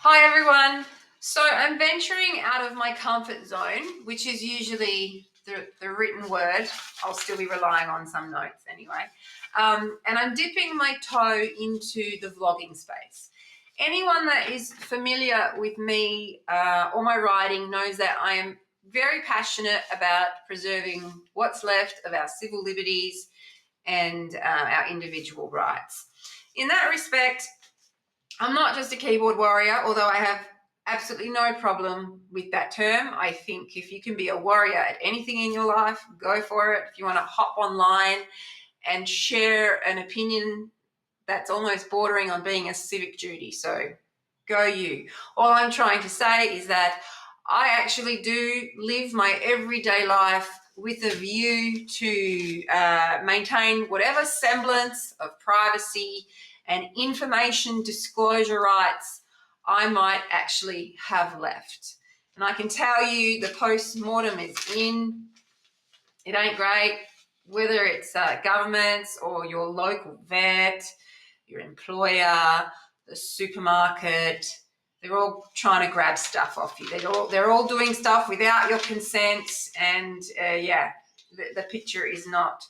Hi everyone. So I'm venturing out of my comfort zone, which is usually the written word. I'll still be relying on some notes anyway. And I'm dipping my toe into the vlogging space. Anyone that is familiar with me or my writing knows that I am very passionate about preserving what's left of our civil liberties and our individual rights. In that respect, I'm not just a keyboard warrior, although I have absolutely no problem with that term. I think if you can be a warrior at anything in your life, go for it. If you want to hop online and share an opinion, that's almost bordering on being a civic duty. So go you. All I'm trying to say is that I actually do live my everyday life with a view to maintain whatever semblance of privacy and information disclosure rights I might actually have left. And I can tell you the post-mortem is in. It ain't great, whether it's governments or your local vet, your employer, the supermarket. They're all trying to grab stuff off you. They're all doing stuff without your consent, and the picture is not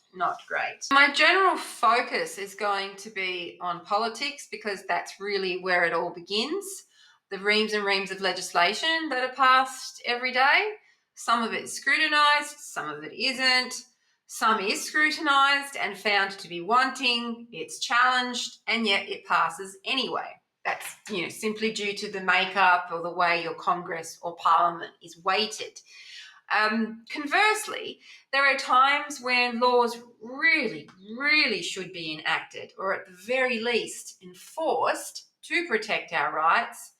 great. My general focus is going to be on politics because that's really where it all begins. The reams and reams of legislation that are passed every day. Some of it's scrutinised, some of it isn't. Some is scrutinised and found to be wanting, it's challenged, and yet it passes anyway. That's simply due to the makeup or the way your Congress or Parliament is weighted. Conversely, there are times when laws really, really should be enacted, or at the very least enforced to protect our rights,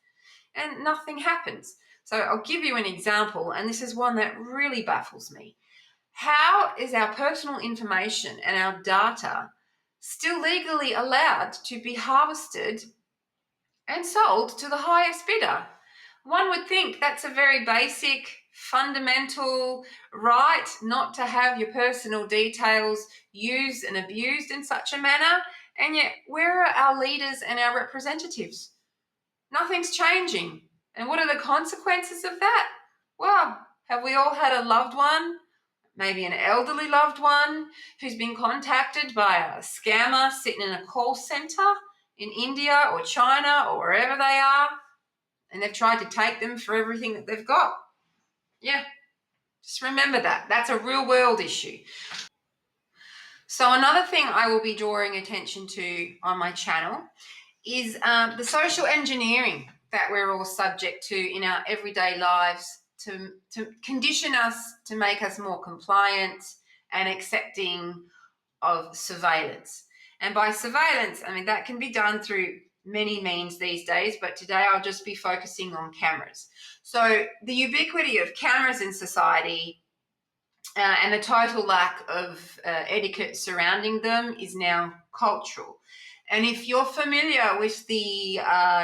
and nothing happens. So I'll give you an example, and this is one that really baffles me. How is our personal information and our data still legally allowed to be harvested and sold to the highest bidder? One would think that's a very basic, fundamental right not to have your personal details used and abused in such a manner, and yet where are our leaders and our representatives? Nothing's changing. And what are the consequences of that? Well, have we all had a loved one, maybe an elderly loved one, who's been contacted by a scammer sitting in a call center in India or China or wherever they are, and they've tried to take them for everything that they've got? Yeah, just remember that. That's a real world issue. So another thing I will be drawing attention to on my channel is the social engineering that we're all subject to in our everyday lives to condition us, to make us more compliant and accepting of surveillance. And by surveillance, I mean that can be done through many means these days, but today I'll just be focusing on cameras. So the ubiquity of cameras in society and the total lack of etiquette surrounding them is now cultural. And if you're familiar with the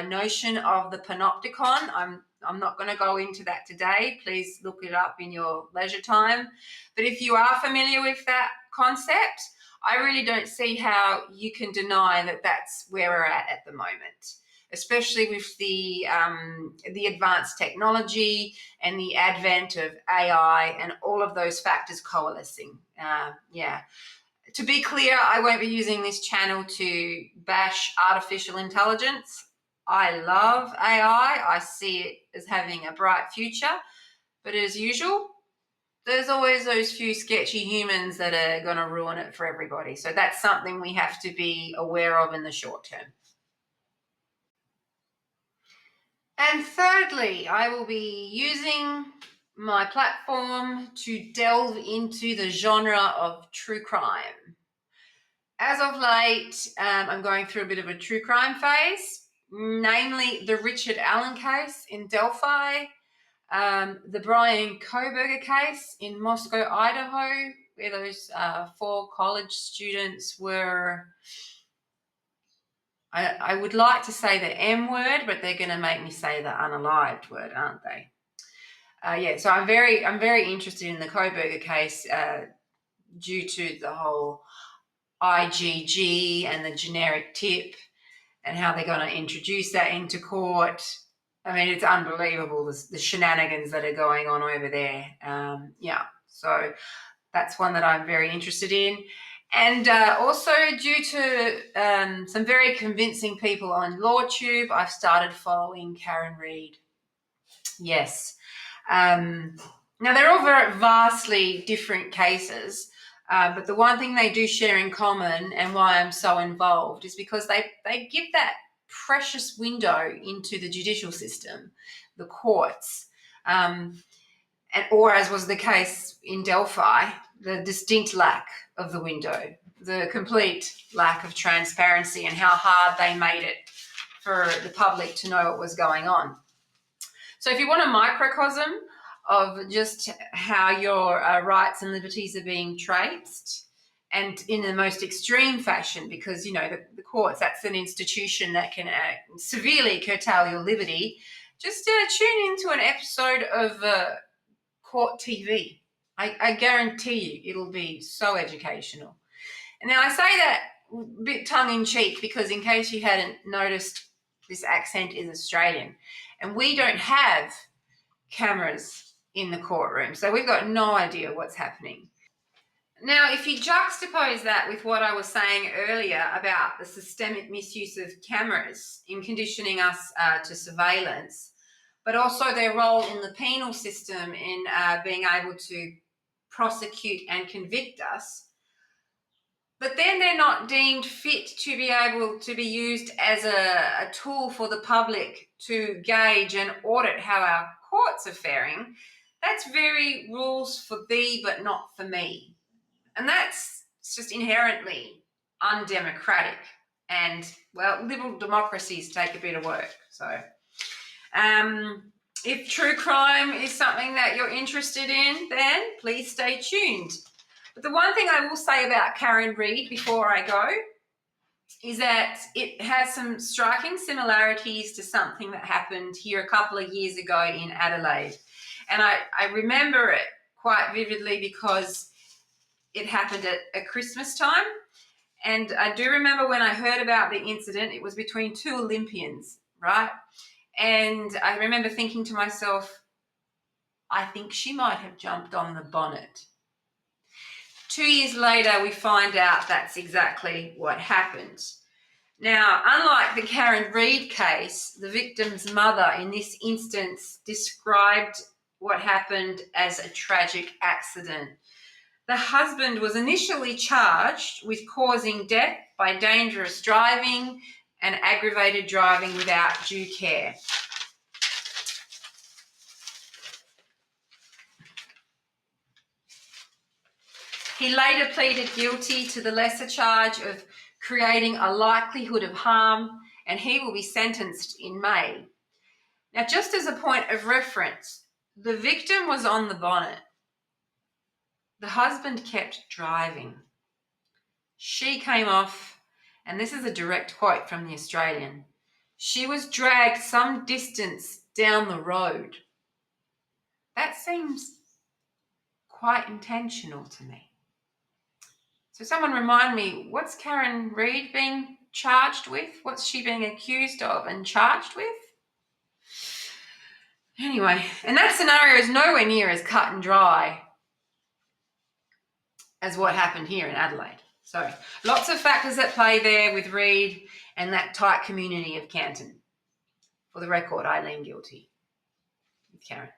notion of the panopticon, I'm not going to go into that today. Please look it up in your leisure time. But if you are familiar with that concept, I really don't see how you can deny that that's where we're at the moment, especially with the advanced technology and the advent of AI and all of those factors coalescing. To be clear, I won't be using this channel to bash artificial intelligence. I love AI. I see it as having a bright future. But as usual, there's always those few sketchy humans that are going to ruin it for everybody. So that's something we have to be aware of in the short term. And thirdly, I will be using my platform to delve into the genre of true crime. As of late, I'm going through a bit of a true crime phase, namely the Richard Allen case in Delphi, the Brian Kohberger case in Moscow, Idaho, where those 4 college students were, I would like to say the M word, but they're going to make me say the unalived word, aren't they? So I'm very interested in the Kohberger case due to the whole IgG and the generic tip and how they're going to introduce that into court. I mean, it's unbelievable the shenanigans that are going on over there. So that's one that I'm very interested in. And also, due to some very convincing people on LawTube, I've started following Karen Read. Yes. Now, they're all very vastly different cases, but the one thing they do share in common, and why I'm so involved, is because they give that precious window into the judicial system, the courts, or as was the case in Delphi, the distinct lack of the window, the complete lack of transparency, and how hard they made it for the public to know what was going on. So if you want a microcosm of just how your rights and liberties are being traipsed, and in the most extreme fashion, because, the courts, that's an institution that can severely curtail your liberty, just tune into an episode of Court TV. I guarantee you it'll be so educational. And now I say that a bit tongue-in-cheek because, in case you hadn't noticed, this accent is Australian. And we don't have cameras in the courtroom, so we've got no idea what's happening. Now, if you juxtapose that with what I was saying earlier about the systemic misuse of cameras in conditioning us to surveillance, but also their role in the penal system in being able to prosecute and convict us, but then they're not deemed fit to be able to be used as a tool for the public to gauge and audit how our courts are faring, that's very rules for thee but not for me. And that's just inherently undemocratic. And, well, liberal democracies take a bit of work. So if true crime is something that you're interested in, then please stay tuned. But the one thing I will say about Karen Read before I go is that it has some striking similarities to something that happened here a couple of years ago in Adelaide. And I remember it quite vividly because it happened at Christmas time. And I do remember when I heard about the incident, it was between two Olympians, right? And I remember thinking to myself, I think she might have jumped on the bonnet. 2 years later, we find out that's exactly what happened. Now, unlike the Karen Read case, the victim's mother in this instance described what happened as a tragic accident. The husband was initially charged with causing death by dangerous driving and aggravated driving without due care. He later pleaded guilty to the lesser charge of creating a likelihood of harm, and he will be sentenced in May. Now, just as a point of reference, the victim was on the bonnet. The husband kept driving. She came off, and this is a direct quote from the Australian, she was dragged some distance down the road. That seems quite intentional to me. So someone remind me, what's Karen Read being charged with? What's she being accused of and charged with? Anyway, and that scenario is nowhere near as cut and dry as what happened here in Adelaide. So lots of factors at play there with Read and that tight community of Canton. For the record, I lean guilty with Karen.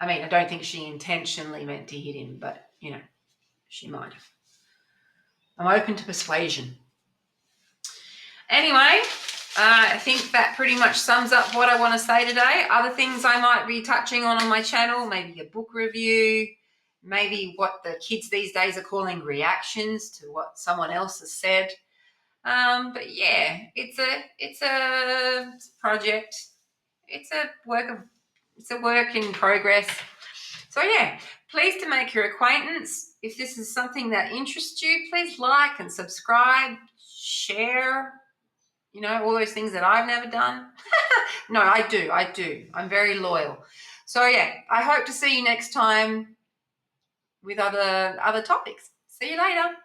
I mean, I don't think she intentionally meant to hit him, but, she might have. I'm open to persuasion. Anyway, I think that pretty much sums up what I want to say today. Other things I might be touching on my channel, maybe a book review, maybe what the kids these days are calling reactions to what someone else has said. But yeah, it's a project. It's a work in progress. So yeah, pleased to make your acquaintance. If this is something that interests you, please like and subscribe, share, all those things that I've never done. No, I do. I'm very loyal. So yeah, I hope to see you next time with other topics. See you later.